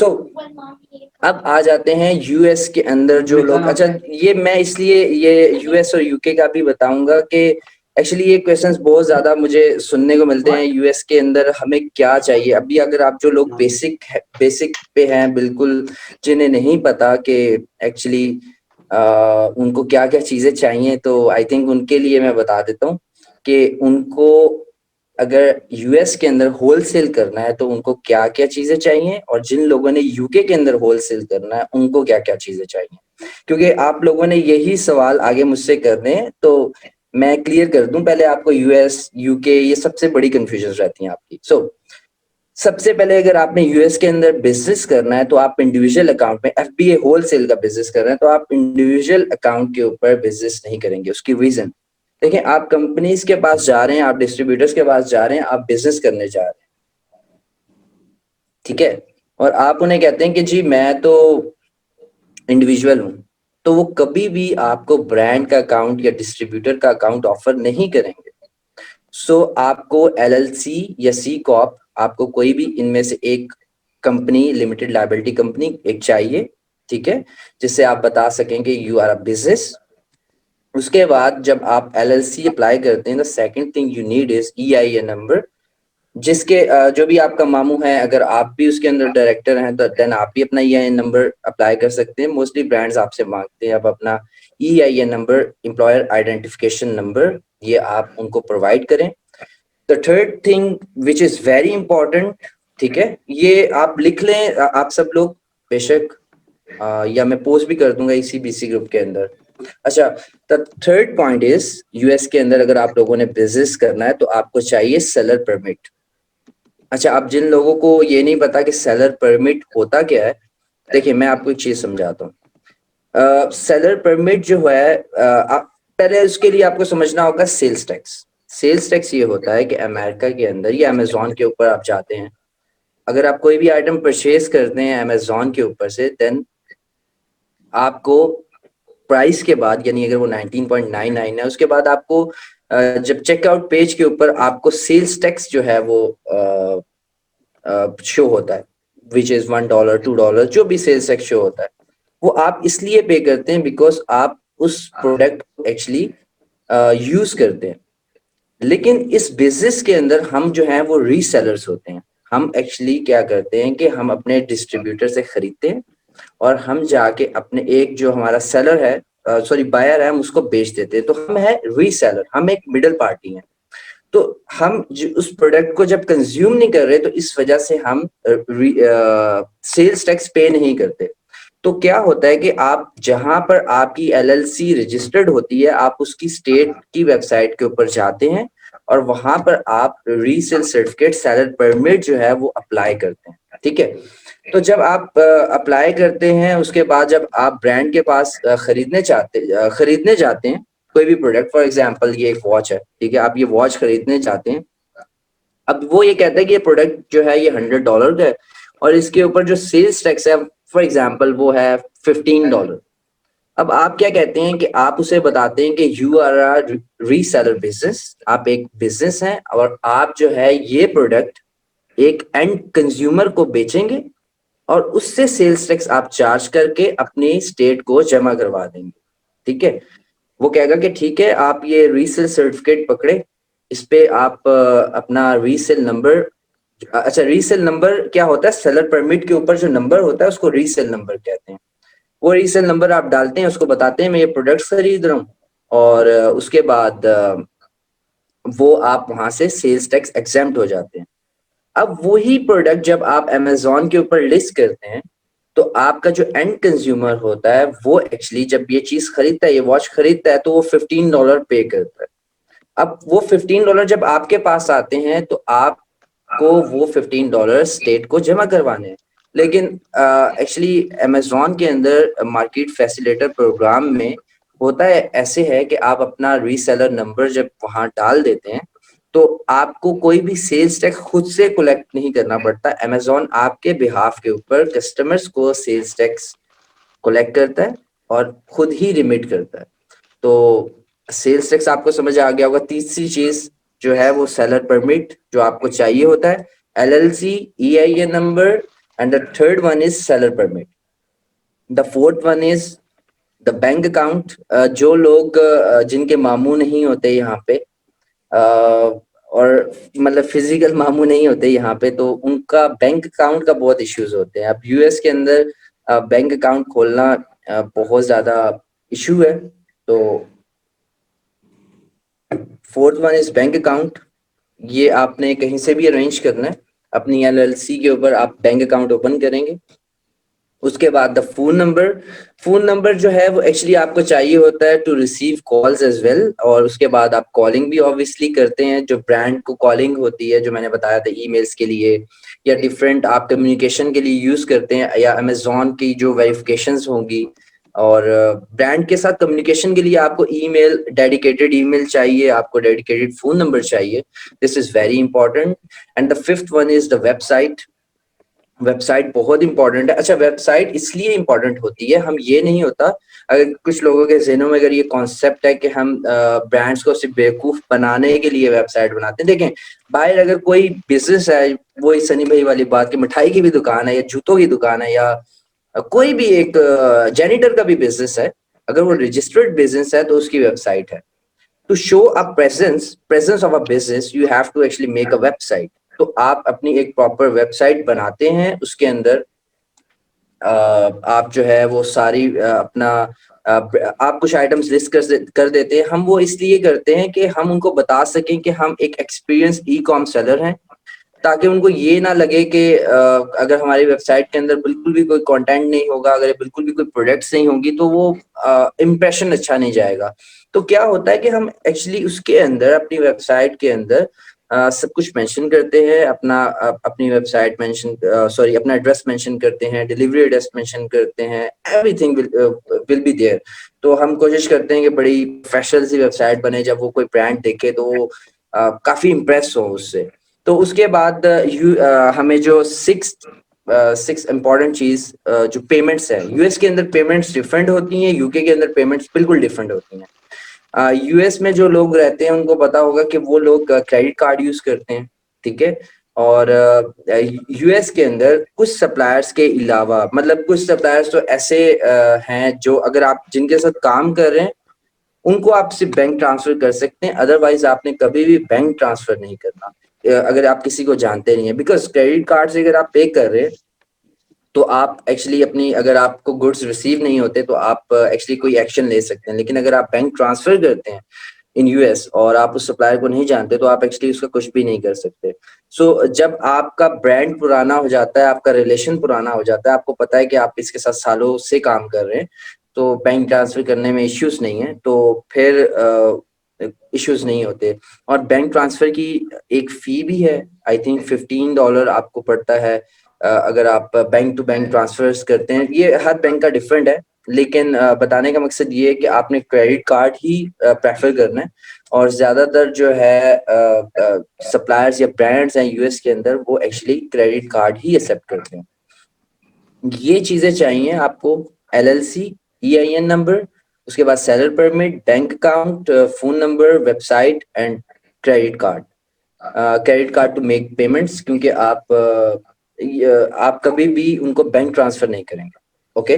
सो अब आ जाते हैं यूएस के अंदर जो लोग, अच्छा ये मैं इसलिए ये यूएस और यूके का भी बताऊंगा कि एक्चुअली ये क्वेश्चंस बहुत ज्यादा मुझे सुनने को मिलते हैं, यूएस के अंदर हमें क्या चाहिए। अभी अगर आप जो लोग बेसिक पे हैं बिल्कुल, जिन्हें नहीं पता कि एक्चुअली उनको क्या क्या चीजें चाहिए, तो आई थिंक उनके लिए मैं बता देता हूँ कि उनको अगर यूएस के अंदर होलसेल करना है तो उनको क्या क्या चीजें चाहिए, और जिन लोगों ने यूके के अंदर होलसेल करना है उनको क्या क्या चीजें चाहिए। क्योंकि आप लोगों ने यही सवाल आगे मुझसे करने हैं, तो मैं क्लियर कर दूं पहले आपको। यूएस यूके ये सबसे बड़ी कंफ्यूजन रहती हैं आपकी। सबसे पहले अगर आपने यूएस के अंदर बिजनेस करना है तो आप इंडिविजुअल अकाउंट में, एफबीए होलसेल का बिजनेस कर रहे हैं तो आप इंडिविजुअल अकाउंट के ऊपर बिजनेस नहीं करेंगे। उसकी रीजन देखिए, आप कंपनीज के पास जा रहे हैं, आप डिस्ट्रीब्यूटर्स के पास जा रहे हैं, आप बिजनेस करने जा रहे हैं, ठीक है, और आप उन्हें कहते हैं कि जी मैं तो इंडिविजुअल हूं, तो वो कभी भी आपको ब्रांड का अकाउंट या डिस्ट्रीब्यूटर का अकाउंट ऑफर नहीं करेंगे। आपको एलएलसी या सी कॉप, आपको कोई भी इनमें से एक कंपनी, लिमिटेड लायबिलिटी कंपनी एक चाहिए, ठीक है, जिससे आप बता सकें कि यू आर अ बिजनेस। उसके बाद जब आप एलएलसी अप्लाई करते हैं, the second thing you need is EIN number, जिसके जो भी आपका मामू है, अगर आप भी उसके अंदर डायरेक्टर हैं तो देन आप भी अपना ईआईएन नंबर अप्लाई कर सकते हैं। मोस्टली ब्रांड्स आपसे मांगते हैं, आप अपना EIN number, employer identification number, ये आप उनको प्रोवाइड करें। The third thing which is very important, ठीक है, ये आप लिख लें आप सब लोग बेशक, या मैं पोस्ट भी कर दूंगा इसी बीसी ग्रुप के अंदर। अच्छा, the third point is, US के अंदर अगर आप लोगों ने बिजनेस करना है तो आपको चाहिए सेलर परमिट। अच्छा, अब जिन लोगों को ये नहीं पता कि सेलर परमिट होता क्या है, देखिए मैं आपको एक चीज समझाता हूँ। सेलर परमिट जो है, पहले उसके लिए आपको समझना होगा सेल्स टैक्स। सेल्स टैक्स ये होता है कि अमेरिका के अंदर या अमेजोन के ऊपर आप जाते हैं, अगर आप कोई भी आइटम परचेज करते हैं अमेजोन के ऊपर से, देन आपको प्राइस के बाद, यानी अगर वो 19.99 है, उसके बाद आपको जब चेकआउट पेज के ऊपर आपको सेल्स टैक्स जो है वो शो होता है, विच इज $1 $2, जो भी सेल्स टैक्स शो होता है, वो आप इसलिए पे करते हैं बिकॉज आप उस प्रोडक्ट एक्चुअली यूज करते हैं। लेकिन इस बिजनेस के अंदर हम जो है वो रीसेलर्स होते हैं। हम एक्चुअली क्या करते हैं कि हम अपने डिस्ट्रीब्यूटर से खरीदते हैं और हम जाके अपने एक जो हमारा सेलर है, सॉरी बायर है, हम उसको बेच देते हैं। तो हम है रीसेलर, हम एक मिडिल पार्टी हैं। तो हम उस प्रोडक्ट को जब कंज्यूम नहीं कर रहे तो इस वजह से हम सेल्स टैक्स पे नहीं करते। तो क्या होता है कि आप जहां पर आपकी एलएलसी रजिस्टर्ड होती है, आप उसकी स्टेट की वेबसाइट के ऊपर जाते हैं और वहां पर आप रीसेल सर्टिफिकेट, सेलर परमिट जो है वो अप्लाई करते हैं, ठीक है। तो जब आप अप्लाई करते हैं, उसके बाद जब आप ब्रांड के पास खरीदने जाते हैं कोई भी प्रोडक्ट, फॉर एग्जांपल ये एक वॉच है, ठीक है, आप ये वॉच खरीदने चाहते हैं। अब वो ये कहता है कि ये प्रोडक्ट जो है ये $100 का है और इसके ऊपर जो सेल्स टैक्स है फॉर एग्जांपल वो है $15। अब आप क्या कहते हैं कि आप उसे बताते हैं कि you are a reseller business, आप एक बिजनेस हैं और आप जो है ये प्रोडक्ट एक एंड कंज्यूमर को बेचेंगे और उससे सेल्स टैक्स आप चार्ज करके अपनी स्टेट को जमा करवा देंगे, ठीक है। वो कहेगा कि ठीक है, आप ये रीसेल सर्टिफिकेट पकड़े, इस पे आप अपना रीसेल नंबर, अच्छा रीसेल नंबर क्या होता है, सेलर परमिट के ऊपर जो नंबर होता है उसको रीसेल नंबर कहते हैं। वो रीसेल नंबर आप डालते हैं, उसको बताते हैं मैं ये प्रोडक्ट खरीद रहा हूँ, और उसके बाद वो आप वहां से सेल्स टैक्स एग्जेम्प्ट हो जाते हैं। अब वही प्रोडक्ट जब आप अमेजोन के ऊपर लिस्ट करते हैं तो आपका जो एंड कंज्यूमर होता है वो एक्चुअली जब ये चीज खरीदता है, ये वॉच खरीदता है, तो वो $15 पे करता है। अब वो $15 जब आपके पास आते हैं तो आपको वो $15 स्टेट को जमा करवाने हैं। लेकिन एक्चुअली अमेजोन के अंदर मार्केट फैसिलिटेटर प्रोग्राम में होता है ऐसे है कि आप अपना रीसेलर नंबर जब वहां डाल देते हैं तो आपको कोई भी सेल्स टैक्स खुद से कलेक्ट नहीं करना पड़ता। अमेजोन आपके बिहाफ के ऊपर कस्टमर्स को सेल्स टैक्स कलेक्ट करता है और खुद ही रिमिट करता है। तो सेल्स टैक्स आपको समझ आ गया होगा। तीसरी चीज जो है वो सेलर परमिट जो आपको चाहिए होता है, LLC, EIN number, and the third one is seller permit. The fourth one is the bank account. जो लोग जिनके मामू नहीं होते यहाँ पे, और मतलब फिजिकल मामू नहीं होते यहाँ पे, तो उनका बैंक अकाउंट का बहुत इश्यूज होते हैं। अब यूएस के अंदर बैंक अकाउंट खोलना बहुत ज्यादा इशू है। तो fourth one is bank account. ये आपने कहीं से भी अरेंज करना है, अपनी एलएलसी के ऊपर आप बैंक अकाउंट ओपन करेंगे। उसके बाद the phone number. Phone number जो है वो एक्चुअली आपको चाहिए होता है to receive calls as well, और उसके बाद आप कॉलिंग भी ऑब्वियसली करते हैं। जो ब्रांड को कॉलिंग होती है, जो मैंने बताया था ईमेल्स के लिए या डिफरेंट आप कम्युनिकेशन के लिए यूज करते हैं, या अमेजोन की जो वेरिफिकेशंस होंगी, और ब्रांड के साथ कम्युनिकेशन के लिए आपको ईमेल, डेडिकेटेड ईमेल चाहिए, आपको डेडिकेटेड फोन नंबर चाहिए। This is very important. And the fifth one is the website. Website बहुत इंपॉर्टेंट है। अच्छा, वेबसाइट इसलिए इंपॉर्टेंट होती है, हम ये नहीं होता, अगर कुछ लोगों के ज़हनों में अगर ये कॉन्सेप्ट है कि हम ब्रांड्स को सिर्फ बेवकूफ बनाने के लिए वेबसाइट बनाते हैं। देखें, बाहर अगर कोई बिजनेस है, वो सनी भाई वाली बात की मिठाई की भी दुकान है या जूतों की दुकान है या कोई भी एक जेनिटर का भी बिजनेस है, अगर वो रजिस्टर्ड बिजनेस है तो उसकी वेबसाइट है। To show a presence of a business you have to actually make a website. तो आप अपनी एक प्रॉपर वेबसाइट बनाते हैं, उसके अंदर आप जो है वो सारी अपना आप कुछ आइटम्स लिस्ट कर देते हैं। हम वो इसलिए करते हैं कि हम उनको बता सकें कि हम एक एक्सपीरियंस ई कॉम सेलर हैं, ताकि उनको ये ना लगे कि अगर हमारी वेबसाइट के अंदर बिल्कुल भी कोई कंटेंट नहीं होगा, अगर बिल्कुल भी कोई प्रोडक्ट्स नहीं होंगी, तो वो इम्प्रेशन अच्छा नहीं जाएगा। तो क्या होता है कि हम एक्चुअली उसके अंदर, अपनी वेबसाइट के अंदर सब कुछ मेंशन करते हैं। अपनी वेबसाइट मेंशन, सॉरी, अपना एड्रेस मेंशन करते हैं, डिलीवरी एड्रेस मेंशन करते हैं, एवरीथिंग विल बी देयर। तो हम कोशिश करते हैं कि बड़ी प्रोफेशनल सी वेबसाइट बने, जब वो कोई ब्रांड देखे तो वो काफी इम्प्रेस हो उससे। तो उसके बाद हमें जो सिक्स इम्पॉर्टेंट चीज, जो पेमेंट्स है, यूएस के अंदर पेमेंट्स डिफरेंट होती हैं, यूके के अंदर पेमेंट्स बिल्कुल डिफरेंट होती हैं। यूएस में जो लोग रहते हैं उनको पता होगा कि वो लोग क्रेडिट कार्ड यूज करते हैं, ठीक है। और यूएस के अंदर कुछ सप्लायर्स के अलावा, मतलब कुछ सप्लायर्स तो ऐसे हैं जो अगर आप जिनके साथ काम कर रहे हैं उनको आप सिर्फ बैंक ट्रांसफर कर सकते हैं, अदरवाइज आपने कभी भी बैंक ट्रांसफर नहीं करना अगर आप किसी को जानते नहीं है। बिकॉज क्रेडिट कार्ड से अगर आप पे कर रहे हैं तो आप एक्चुअली अपनी, अगर आपको गुड्स रिसीव नहीं होते तो आप एक्चुअली कोई एक्शन ले सकते हैं। लेकिन अगर आप बैंक ट्रांसफर करते हैं इन यूएस और आप उस सप्लायर को नहीं जानते, तो आप एक्चुअली उसका कुछ भी नहीं कर सकते। सो जब आपका ब्रांड पुराना हो जाता है, आपका रिलेशन पुराना हो जाता है, आपको पता है कि आप इसके साथ सालों से काम कर रहे हैं, तो बैंक ट्रांसफर करने में इश्यूज नहीं है, तो फिर इश्यूज नहीं होते। और बैंक ट्रांसफर की एक फी भी है, आई थिंक $15 आपको पड़ता है अगर आप बैंक टू बैंक ट्रांसफर्स करते हैं। ये हर बैंक का डिफरेंट है, लेकिन बताने का मकसद ये है कि आपने क्रेडिट कार्ड ही प्रेफर करना है। और ज्यादातर जो है सप्लायर्स या ब्रांड्स हैं यूएस के अंदर, वो एक्चुअली क्रेडिट कार्ड ही एक्सेप्ट करते हैं। ये चीजें चाहिए आपको: एलएलसी, ईआईएन नंबर, उसके बाद seller permit, bank account, phone number, website and credit card. Credit card to make payments, क्योंकि आप कभी भी उनको बैंक ट्रांसफर नहीं करेंगे। ओके।